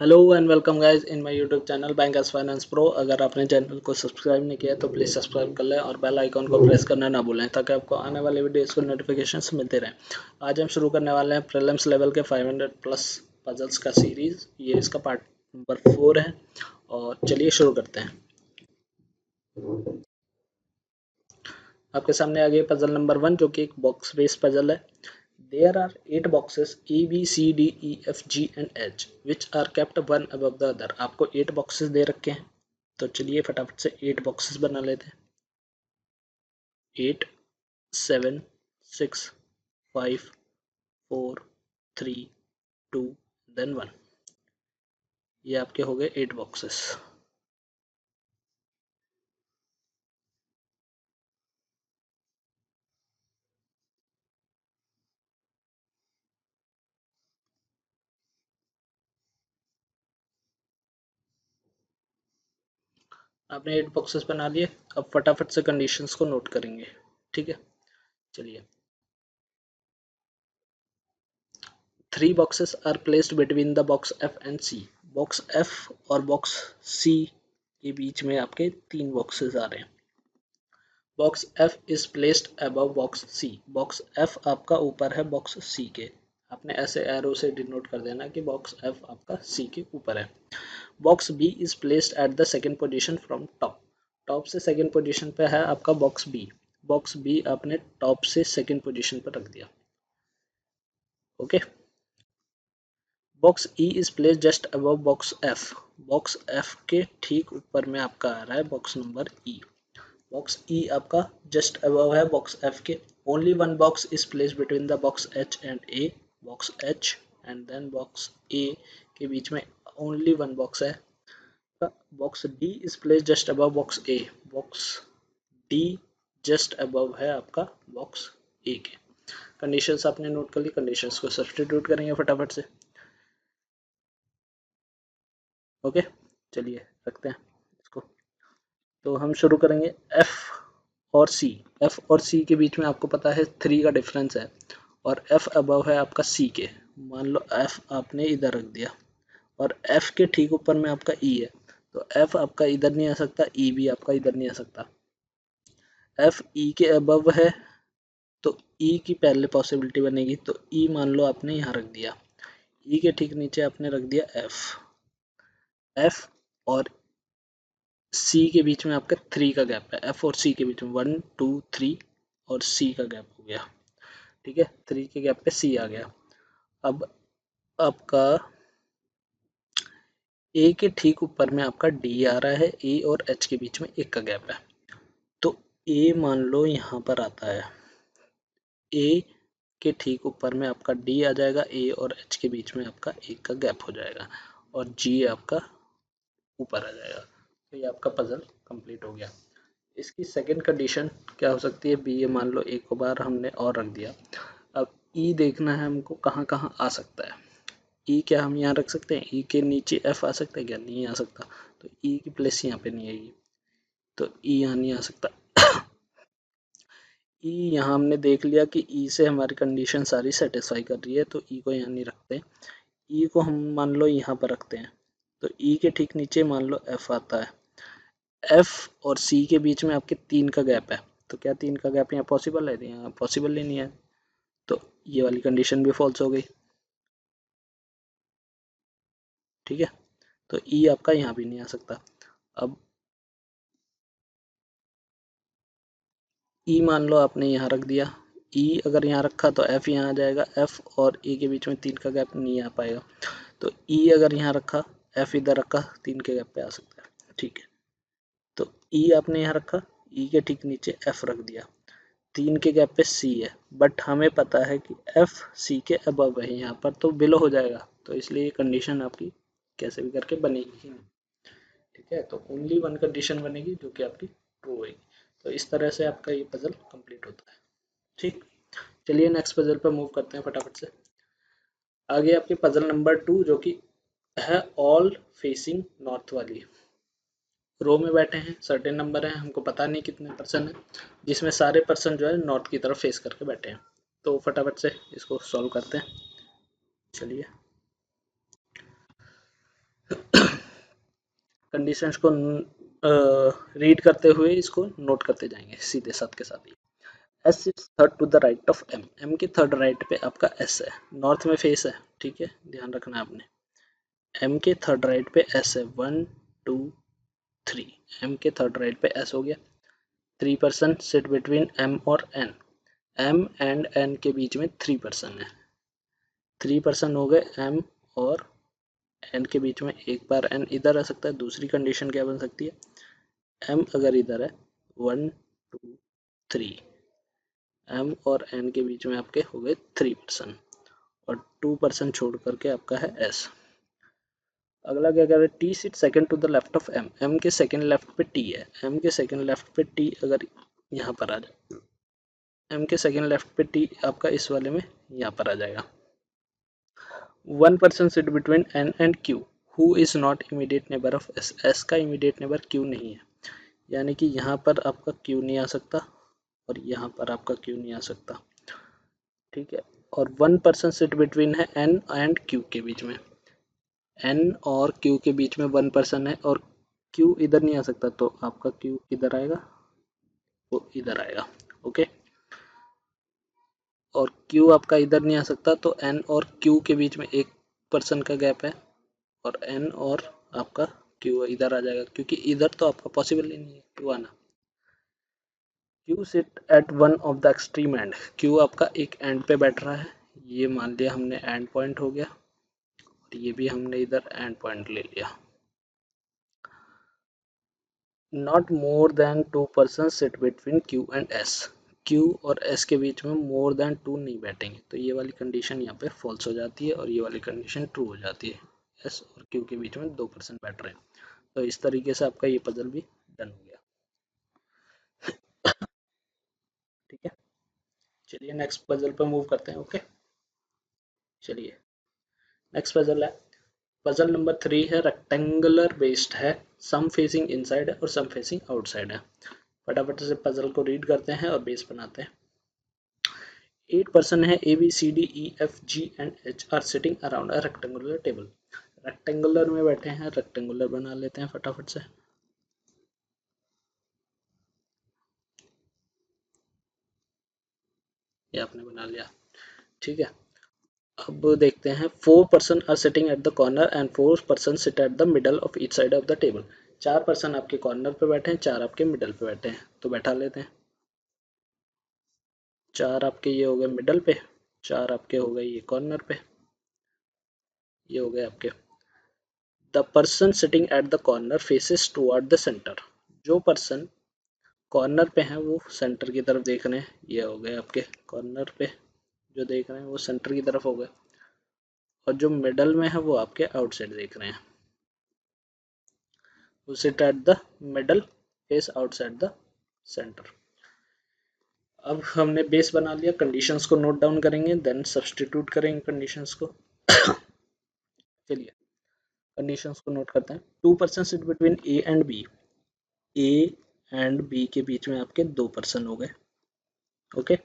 Hello and welcome guys in my YouTube channel bankers finance pro. अगर आपने channel को subscribe नहीं किया तो प्लीज़ सब्सक्राइब कर लें और बेल आइकॉन को प्रेस करना ना भूलें ताकि आपको आने वाले वीडियोस को नोटिफिकेशंस मिलते रहें। आज हम शुरू करने वाले हैं प्रीलिम्स लेवल के 500 प्लस पजल्स का सीरीज़। ये इसका पार्ट नंबर 4 है और चलिए शुरू करते हैं। आपके सामने आ गई पजल नंबर 1 जो कि एक बॉक्स बेस्ड पजल है। There are 8 boxes A, B, C, D, E, F, G and H which are kept one above the other। आपको 8 boxes दे रखे हैं तो चलिए फटाफट से 8 boxes बना लेते हैं। 8 7 6 5 4 3 2 then 1। ये आपके हो गए 8 boxes। आपने 8 boxes बना लिए। अब फटाफट से कंडीशंस को नोट करेंगे। ठीक है, चलिए। 3 boxes are placed between the box F and C। Box F और बॉक्स C के बीच में आपके 3 boxes आ रहे हैं। Box F is placed above box C। Box F आपका ऊपर है बॉक्स C के। आपने ऐसे एरो से डिनोट कर देना कि बॉक्स F आपका C के ऊपर है। Box B is placed at the second position from top. Top से सेकेंड पोजीशन पे है आपका बॉक्स B। बॉक्स B आपने टॉप से सेकेंड पोजीशन पर रख दिया। Okay. Box E is placed just above box F। Box F के ठीक ऊपर में आपका आ रहा है box number E। Box E आपका जस्ट अबव है बॉक्स F के। Only one box is placed between the box H and A। Box H and then box A के बीच में ओनली वन बॉक्स है। Box D is placed just above box A। Box D just above है आपका box A के। Conditions आपने note कर ली। कंडीशंस को सब्स्टिट्यूट करेंगे फटाफट से। ओके, चलिए रखते हैं इसको। तो हम शुरू करेंगे F और C। F और C के बीच में आपको पता है 3 का डिफरेंस है और F अबव है आपका C के। मान लो F आपने इधर रख दिया और F के ठीक ऊपर में आपका E है, तो F आपका इधर नहीं आ सकता, E भी आपका इधर नहीं आ सकता। F E के अबव है तो E की पहले पॉसिबिलिटी बनेगी, तो E मान लो आपने यहाँ रख दिया। E के ठीक नीचे आपने रख दिया F। F और C के बीच में आपका 3 का गैप है। F और C के बीच में 1 2 3 और C का गैप हो गया। ठीक है, 3 के गैप पे C आ गया। अब आपका A के ठीक ऊपर में आपका D आ रहा है। A और H के बीच में 1 का गैप है, तो A मान लो यहाँ पर आता है। A के ठीक ऊपर में आपका D आ जाएगा। A और H के बीच में आपका 1 का गैप हो जाएगा और G आपका ऊपर आ जाएगा। तो ये आपका पजल कंप्लीट हो गया। इसकी सेकंड कंडीशन क्या हो सकती है? बी ए मान लो एक बार हमने और रख दिया। अब ई देखना है हमको कहाँ कहाँ आ सकता है। ई क्या हम यहाँ रख सकते हैं? ई के नीचे एफ आ सकता है क्या? नहीं आ सकता, तो ई की प्लेस यहाँ पे नहीं आएगी, तो ई यहाँ नहीं आ सकता। ई यहाँ हमने देख लिया कि ई से हमारी कंडीशन सारी सेटिस्फाई कर रही है, तो ई को यहाँ नहीं रखते। ई को हम मान लो यहाँ पर रखते हैं, तो ई के ठीक नीचे मान लो एफ आता है। एफ और सी के बीच में आपके 3 का गैप है, तो क्या 3 का गैप यहाँ पॉसिबल है? यहाँ पॉसिबल ही नहीं है, तो ये वाली कंडीशन भी फॉल्स हो गई। ठीक है, तो ई आपका यहाँ भी नहीं आ सकता। अब ई मान लो आपने यहाँ रख दिया। ई अगर यहाँ रखा तो एफ यहाँ आ जाएगा। एफ और ई के बीच में 3 का गैप नहीं आ पाएगा, तो ई अगर यहाँ रखा, एफ इधर रखा, 3 के गैप पे आ सकता है। ठीक है, तो ई आपने यहाँ रखा, ई के ठीक नीचे एफ रख दिया, 3 के गैप पे सी है, बट हमें पता है कि एफ सी के अबव है, यहाँ पर तो बिलो हो जाएगा, तो इसलिए ये कंडीशन आपकी कैसे भी करके बनेगी ही नहीं। ठीक है, तो ओनली वन कंडीशन बनेगी जो कि आपकी ट्रू होगी। तो इस तरह से आपका ये पजल कंप्लीट होता है। ठीक, चलिए नेक्स्ट पजल पर मूव करते हैं फटाफट से। आगे आपके पजल नंबर 2 जो कि है ऑल फेसिंग नॉर्थ वाली। रो में बैठे हैं, सर्टेन नंबर है, हमको पता नहीं कितने पर्सन है, जिसमें सारे पर्सन जो है नॉर्थ की तरफ फेस करके बैठे हैं। तो फटाफट से इसको सॉल्व करते हैं। चलिए, कंडीशंस को रीड करते हुए इसको नोट करते जाएंगे सीधे साथ के साथ ही। S sits third to the right of M, M के थर्ड राइट पे आपका एस है, नॉर्थ में फेस है, ठीक है, ध्यान रखना है आपने। एम के थर्ड राइट पे एस है, 1 2 3, एम के थर्ड राइट पे एस हो गया। 3 पर्सन सिट बिटवीन एम और एन, एम एंड एन के बीच में 3 पर्सन है, 3 पर्सन हो गए एम और एन के बीच में। एक बार एन इधर आ सकता है, दूसरी कंडीशन क्या बन सकती है, एम अगर इधर है 1 2 3, एम और एन के बीच में आपके हो गए 3 पर्सन और 2 पर्सन छोड़ करके आपका है एस। अगला क्या कर रहे हैं, T sit second to the left of M, M के सेकंड लेफ्ट पे टी है, एम के सेकंड लेफ्ट पे टी अगर यहाँ पर आ जाए, एम के सेकंड लेफ्ट पे टी आपका इस वाले में यहाँ पर आ जाएगा। 1 person sit between N and Q who is not immediate neighbour of S, S का इमीडिएट नेबर क्यू नहीं है, यानी कि यहाँ पर आपका क्यू नहीं आ सकता और यहाँ पर आपका क्यू नहीं आ सकता, ठीक है। और 1 पर्सन सिट बिटवीन है एन एंड क्यू के बीच में, एन और क्यू के बीच में 1 पर्सन है और क्यू इधर नहीं आ सकता, तो आपका क्यू किधर आएगा, वो इधर आएगा, ओके। और क्यू आपका इधर नहीं आ सकता तो एन और क्यू के बीच में 1 पर्सन का गैप है और एन और आपका क्यू इधर आ जाएगा, क्योंकि इधर तो आपका पॉसिबल ही नहीं है क्यू आना। Q sit at one of the extreme and, Q आपका एक एंड पे बैठ रहा है, ये मान लिया हमने एंड पॉइंट हो गया और ये भी हमने इधर एंड पॉइंट ले लिया। Not more than 2 person sit between Q and S, Q और एस के बीच में मोर देन 2 नहीं बैठेंगे, तो ये वाली कंडीशन यहाँ पे फॉल्स हो जाती है और ये वाली कंडीशन ट्रू हो जाती है, एस और क्यू के बीच में 2 पर्सन बैठ रहे हैं। तो इस तरीके से आपका ये पजल भी डन हो गया, ठीक है। चलिए नेक्स्ट पजल पर मूव करते हैं, ओके। चलिए नेक्स्ट पजल है, पजल नंबर 3 है, रेक्टेंगुलर बेस्ड है, सम फेसिंग इनसाइड है और सम फेसिंग आउटसाइड है। फटाफट से पजल को रीड करते हैं और बेस बनाते हैं। 8 पर्सन है, A B C D E F G and H are sitting around a rectangular table, rectangular में बैठे हैं, रेक्टेंगुलर बना लेते हैं फटाफट से। ये आपने बना लिया, ठीक है। अब देखते हैं, 4 person are sitting at the corner and 4 person sit at the middle of each side of the table, 4 person आपके कॉर्नर पे बैठे हैं, 4 आपके मिडल पे बैठे हैं, तो बैठा लेते हैं। 4 आपके ये हो गए मिडल पे, 4 आपके हो गए ये कॉर्नर पे, ये हो गए आपके। The person sitting at the corner faces toward the centre, जो पर्सन कॉर्नर पे हैं वो सेंटर की तरफ देख रहे हैं, ये हो गए आपके कॉर्नर पे जो देख रहे हैं वो सेंटर की तरफ हो गए, और जो मिडल में है वो आपके आउटसाइड देख रहे हैं, वो sit at the middle face outside the center. अब हमने बेस बना लिया, कंडीशंस को नोट डाउन करेंगे देन सब्स्टिट्यूट करेंगे कंडीशंस को। चलिए कंडीशंस को नोट करते हैं। 2 person sit between A and B, A and B के बीच में आपके 2 पर्सन हो गए, okay.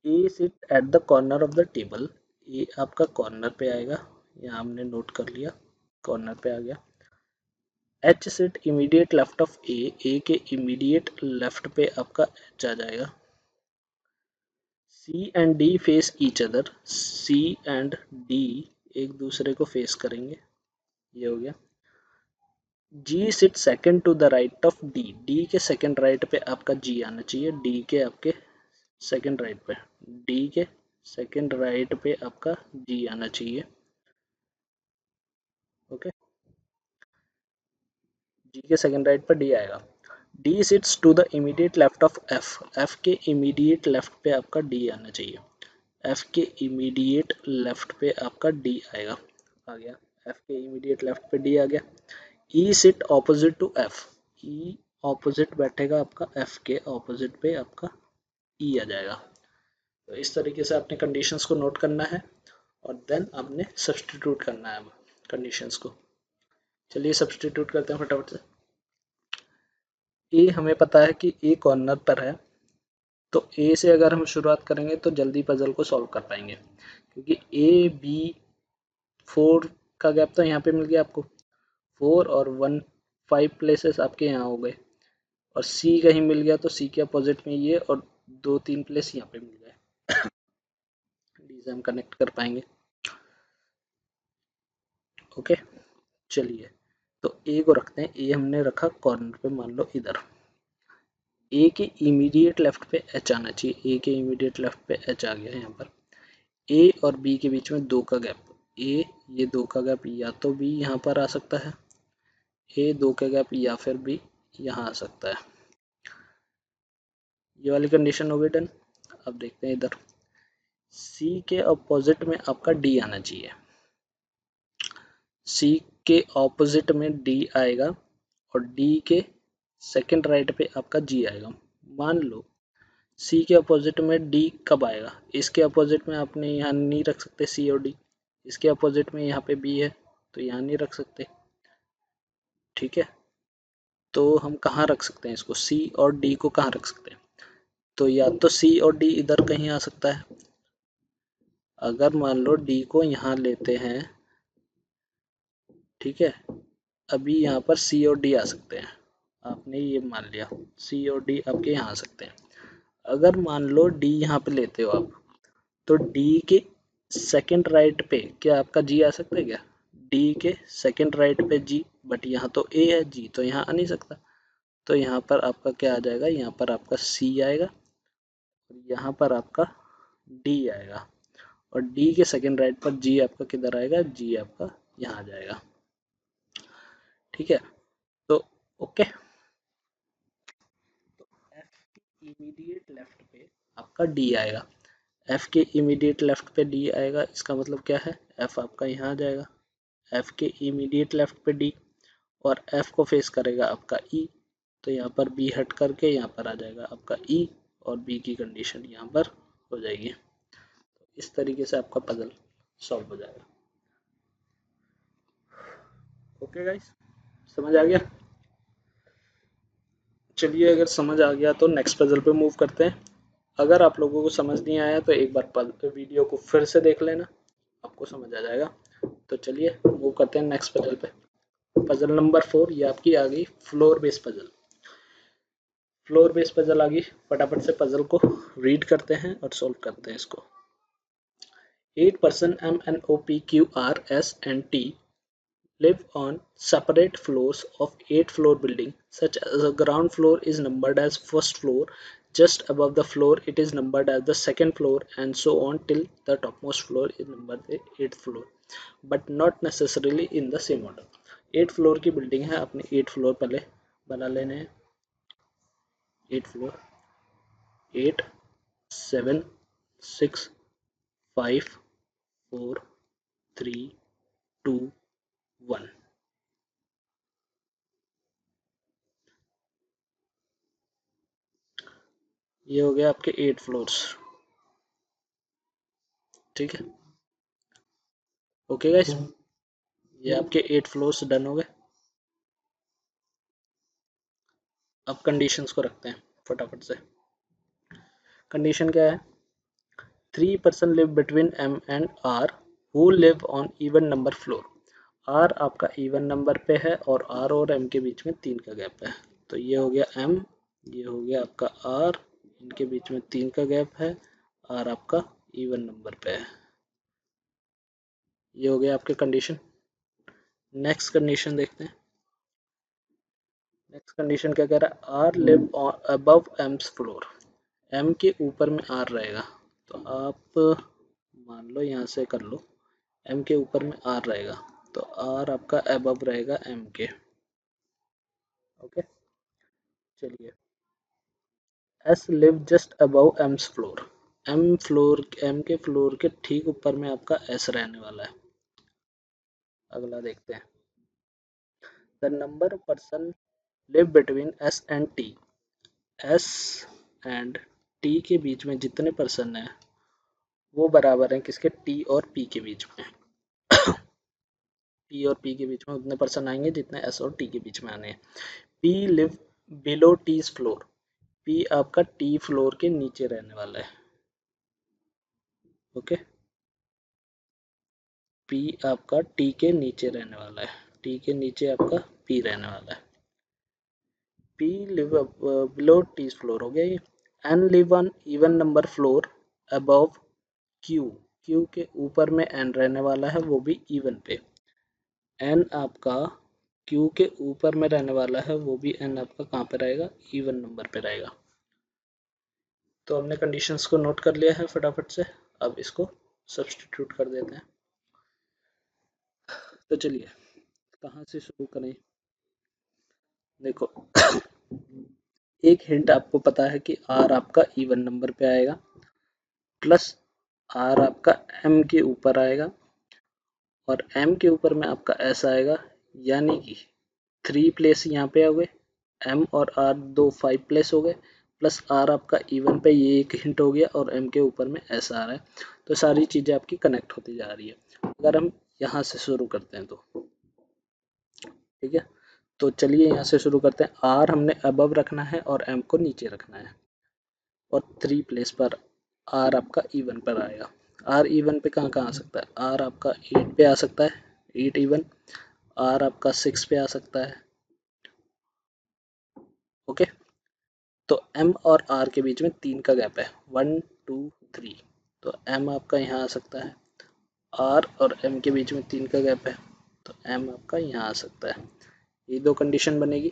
A sit at the corner of the table, A आपका कॉर्नर पे आएगा, यहाँ हमने नोट कर लिया कॉर्नर पे आ गया। H sit immediate left of A के इमीडिएट लेफ्ट पे आपका एच आ जाएगा। C and D face each other, C and D एक दूसरे को फेस करेंगे, ये हो गया। G sit second to the right of D, D के सेकंड राइट पे आपका जी आना चाहिए, डी के आपके सेकंड राइट पे, डी के सेकंड राइट पे आपका जी आना चाहिए, ओके। जी के सेकंड राइट पर डी आएगा। D sits to the immediate left of F, F के इमीडिएट लेफ्ट पे आपका डी आना चाहिए, एफ के इमीडिएट लेफ्ट पे आपका डी आएगा, आ गया। एफ के इमीडिएट लेफ्ट पे डी आ गया। E sit opposite to F, E opposite बैठेगा आपका एफ के ऑपोजिट पे आपका ई आ जाएगा। तो इस तरीके से आपने कंडीशंस को नोट करना है और देन आपने सब्स्टिट्यूट करना है कंडीशंस को। चलिए सब्स्टिट्यूट करते हैं फटाफट से। ए हमें पता है कि ए कॉर्नर पर है, तो ए से अगर हम शुरुआत करेंगे तो जल्दी पजल को सॉल्व कर पाएंगे, क्योंकि ए बी 4 का गैप तो यहाँ पे मिल गया आपको, 4 और 1 5 प्लेसेस आपके यहाँ हो गए, और सी कहीं मिल गया तो सी के अपोजिट में ये, और 2-3 प्लेस यहाँ पे मिल गए। डी से हम कनेक्ट कर पाएंगे। ओके, चलिए, तो ए को रखते हैं। ए हमने रखा कॉर्नर पे, मान लो इधर। ए के इमीडिएट लेफ्ट पे एच आना चाहिए। ए के इमीडिएट लेफ्ट पे एच आ गया यहाँ पर। ए और बी के बीच में 2 का गैप। ए, ये 2 का गैप या तो बी यहाँ पर आ सकता है, ए 2 का गैप या फिर बी यहाँ आ सकता है। ये वाली कंडीशन हो गई डन। अब देखते हैं इधर, सी के अपोजिट में आपका डी आना चाहिए। सी के ऑपोजिट में डी आएगा, और डी के सेकंड राइट पे आपका जी आएगा। मान लो सी के अपोजिट में डी कब आएगा, इसके अपोजिट में आपने यहाँ नहीं रख सकते सी और डी। इसके अपोजिट में यहाँ पे बी है, तो यहाँ नहीं रख सकते। ठीक है, तो हम कहाँ रख सकते हैं इसको, सी और डी को कहाँ रख सकते हैं? तो या तो सी और डी इधर कहीं आ सकता है। अगर मान लो डी को यहाँ लेते हैं, ठीक है, अभी यहाँ पर सी और डी आ सकते हैं। आपने ये मान लिया सी और डी आपके यहाँ आ सकते हैं। अगर मान लो डी यहाँ पे लेते हो आप, तो डी के सेकंड राइट पे क्या आपका जी आ सकता है क्या? डी के सेकंड राइट पे जी, बट यहाँ तो ए है, जी तो यहाँ आ नहीं सकता। तो यहाँ पर आपका क्या आ जाएगा, यहाँ पर आपका सी आएगा, और यहाँ पर आपका डी आएगा, और डी के सेकंड राइट पर जी आपका किधर आएगा, जी आपका यहाँ आ जाएगा। ठीक है, तो ओके। तो एफ के इमीडिएट लेफ्ट पे आपका डी आएगा। एफ के इमीडिएट लेफ्ट पे डी आएगा, इसका मतलब क्या है, एफ आपका यहाँ आ जाएगा। एफ के इमीडिएट लेफ्ट पे डी, और एफ को फेस करेगा आपका ई, तो यहाँ पर बी हट करके यहाँ पर आ जाएगा आपका ई, और बी की कंडीशन यहाँ पर हो जाएगी। तो इस तरीके से आपका पजल सॉल्व हो जाएगा। ओके गाइस, समझ आ गया? चलिए, अगर समझ आ गया तो नेक्स्ट पजल पे मूव करते हैं। अगर आप लोगों को समझ नहीं आया तो एक बार वीडियो को फिर से देख लेना, आपको समझ आ जाएगा। तो चलिए मूव करते हैं नेक्स्ट पजल पे। पजल नंबर 4 ये आपकी आ गई floor base puzzle. Floor base puzzle आ गई, फटाफट से पजल को रीड करते हैं और सॉल्व करते हैं इसको। 8 person M, N, O, P, Q, R, S and T live on separate floors of 8-floor building, such as the ground floor is numbered as first floor, just above the floor it is numbered as the second floor, and so on till the topmost floor is numbered the 8th floor, but not necessarily in the same order। 8 floor की building है, अपने 8 floor पहले बना लेने हैं। 8 floor, 8, 7, 6, 5, 4, 3, 2, 1। ये हो गया आपके 8 फ्लोर्स। ठीक है, ओके गाइस, ये आपके 8 फ्लोर्स डन हो गए। अब कंडीशंस को रखते हैं फटाफट से। कंडीशन क्या है, 3 person live between M and R who live on even number floor। R आपका even नंबर पे है, और R और M के बीच में 3 का गैप है। तो ये हो गया M, ये हो गया आपका R, इनके बीच में 3 का गैप है, R आपका even नंबर पे है। ये हो गया आपके कंडीशन। नेक्स्ट कंडीशन देखते हैं। नेक्स्ट कंडीशन क्या कह रहा है, R live above M's floor. M के ऊपर में आर रहेगा, तो आप मान लो यहाँ से कर लो, एम के ऊपर में आर रहेगा, तो आर आपका अबव रहेगा एम के। ओके, चलिए, S live just above M's floor. M के फ्लोर के ठीक ऊपर में आपका एस रहने वाला है। अगला देखते हैं, the number person live between S and T. S and T के बीच में जितने पर्सन हैं वो बराबर हैं किसके, टी और पी के बीच में। पी और पी के बीच में उतने पर्सन आएंगे जितने एस और टी के बीच में आने हैं। P live below T's floor. P आपका टी फ्लोर के नीचे रहने वाला है। ओके, पी आपका टी के नीचे रहने वाला है, टी के नीचे आपका पी रहने वाला है। T live below T's floor हो गया ये। N live on even number floor above Q, Q के ऊपर में N रहने वाला है, वो भी even पे। N आपका Q के ऊपर में रहने वाला है, वो भी N आपका कहाँ पे रहेगा, even नंबर पे रहेगा। तो हमने कंडीशंस को नोट कर लिया है फटाफट से, अब इसको सब्स्टिट्यूट कर देते हैं। तो चलिए कहाँ से शुरू करें। देखो एक हिंट आपको पता है कि R आपका इवन नंबर पे आएगा, प्लस R आपका M के ऊपर आएगा, और M के ऊपर में आपका S आएगा, यानी कि 3 प्लेस यहाँ पे आ गए, M और R दो 5 प्लेस हो गए, प्लस R आपका इवन पे, ये एक हिंट हो गया, और M के ऊपर में S आ रहा है। तो सारी चीज़ें आपकी कनेक्ट होती जा रही है। अगर हम यहाँ से शुरू करते हैं तो ठीक है, तो चलिए यहाँ से शुरू करते हैं। R हमने अबव रखना है और M को नीचे रखना है, और 3 प्लेस पर R आपका इवन पर आएगा। R इवन पे कहाँ कहाँ आ सकता है, R आपका 8 पे आ सकता है, 8 इवन। R आपका 6 पे आ सकता है। ओके, तो M और R के बीच में 3 का गैप है, 1 2 3, तो M आपका यहाँ आ सकता है। R और M के बीच में 3 का गैप है, तो M आपका यहाँ आ सकता है। ये दो कंडीशन बनेगी।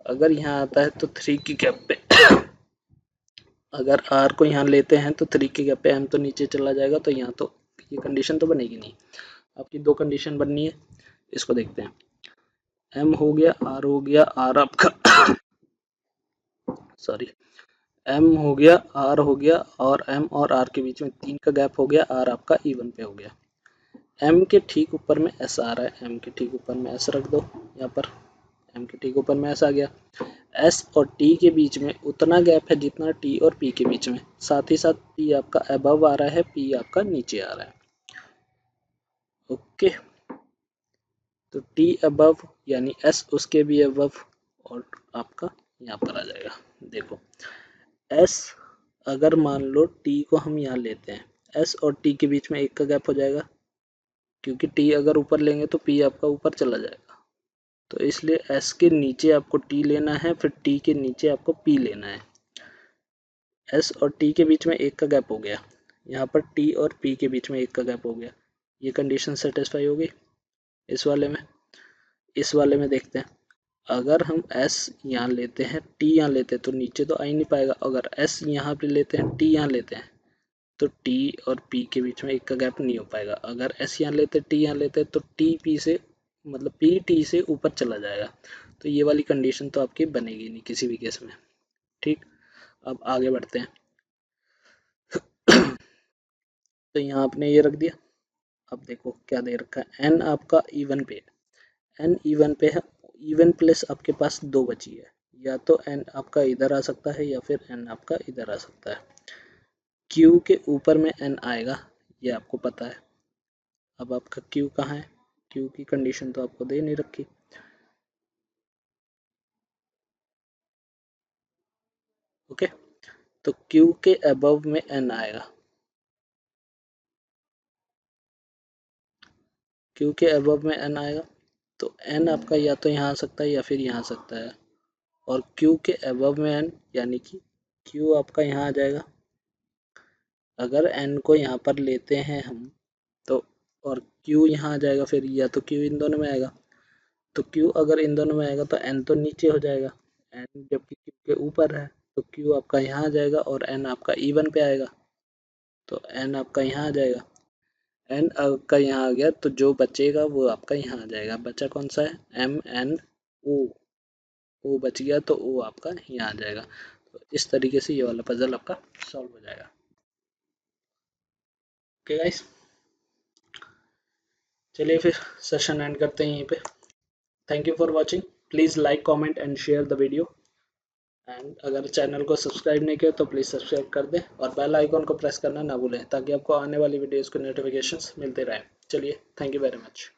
अगर यहाँ आता है तो 3 की गैप पे अगर R को यहाँ लेते हैं तो 3 के गैप पे M तो नीचे चला जाएगा, तो यहाँ तो ये कंडीशन तो बनेगी नहीं। आपकी दो कंडीशन बननी है, इसको देखते हैं। M हो गया, R हो गया, R आपका सॉरी, M हो गया, R हो गया, और M और R के बीच में 3 का गैप हो गया, R आपका इवन पे हो गया। M के ठीक ऊपर में S आ रहा है, M के ठीक ऊपर में S रख दो यहाँ पर, M के ठीक ऊपर में S आ गया। S और T के बीच में उतना गैप है जितना T और P के बीच में, साथ ही साथ P आपका अबव आ रहा है, P आपका नीचे आ रहा है। ओके, तो T अबव यानी S उसके भी अबव, और आपका यहाँ पर आ जाएगा। देखो S अगर मान लो T को हम यहाँ लेते हैं, S और T के बीच में 1 का गैप हो जाएगा, क्योंकि T अगर ऊपर लेंगे तो P आपका ऊपर चला जाएगा। तो इसलिए S के नीचे आपको T लेना है, फिर T के नीचे आपको P लेना है। S और T के बीच में 1 का गैप हो गया, यहाँ पर T और P के बीच में 1 का गैप हो गया। ये कंडीशन सेटिस्फाई होगी इस वाले में। इस वाले में देखते हैं, अगर हम S यहाँ लेते हैं, T यहाँ लेते हैं, तो नीचे तो आ ही नहीं पाएगा। अगर S यहाँ पे लेते हैं, T यहाँ लेते हैं, तो T और P के बीच में 1 का गैप नहीं हो पाएगा। अगर S यहाँ लेते हैं, T यहाँ लेते हैं, तो T P से मतलब P T से ऊपर चला जाएगा। तो ये वाली कंडीशन तो आपकी बनेगी नहीं किसी भी केस में। ठीक, अब आगे बढ़ते हैं। तो यहाँ आपने ये रख दिया। अब देखो क्या दे रखा है, N आपका इवन पे है, N इवन पे है, इवन प्लेस आपके पास दो बची है, या तो N आपका इधर आ सकता है या फिर N आपका इधर आ सकता है। Q के ऊपर में N आएगा, ये आपको पता है। अब आपका Q कहाँ है, Q की कंडीशन तो आपको दे नहीं रखी। ओके, तो Q के अबव में N आएगा, Q के अबव में N आएगा, तो N आपका या तो यहाँ आ सकता है या फिर यहाँ आ सकता है। और Q के अबव में N यानी कि Q आपका यहाँ आ जाएगा। अगर N को यहाँ पर लेते हैं हम, तो और Q यहाँ आ जाएगा, फिर या तो Q इन दोनों में आएगा। तो Q अगर इन दोनों में आएगा तो N तो नीचे हो जाएगा, N जबकि Q के ऊपर है, तो Q आपका यहाँ आ जाएगा और N आपका इवन पे आएगा, तो N आपका यहाँ आ जाएगा। N आपका यहाँ आ गया, तो जो बचेगा वो आपका यहाँ आ जाएगा। बचा कौन सा है, M N O, O बच गया, तो O आपका यहाँ आ जाएगा। तो इस तरीके से ये वाला पजल आपका सॉल्व हो जाएगा। ओके गाइस, चलिए फिर सेशन एंड करते हैं यहीं पे। Thank you for watching, please like comment and share the video, and अगर चैनल को सब्सक्राइब नहीं किया तो प्लीज़ सब्सक्राइब कर दें, और बेल आइकॉन को प्रेस करना ना भूलें, ताकि आपको आने वाली वीडियोज़ के नोटिफिकेशंस मिलते रहें। चलिए, थैंक यू वेरी मच।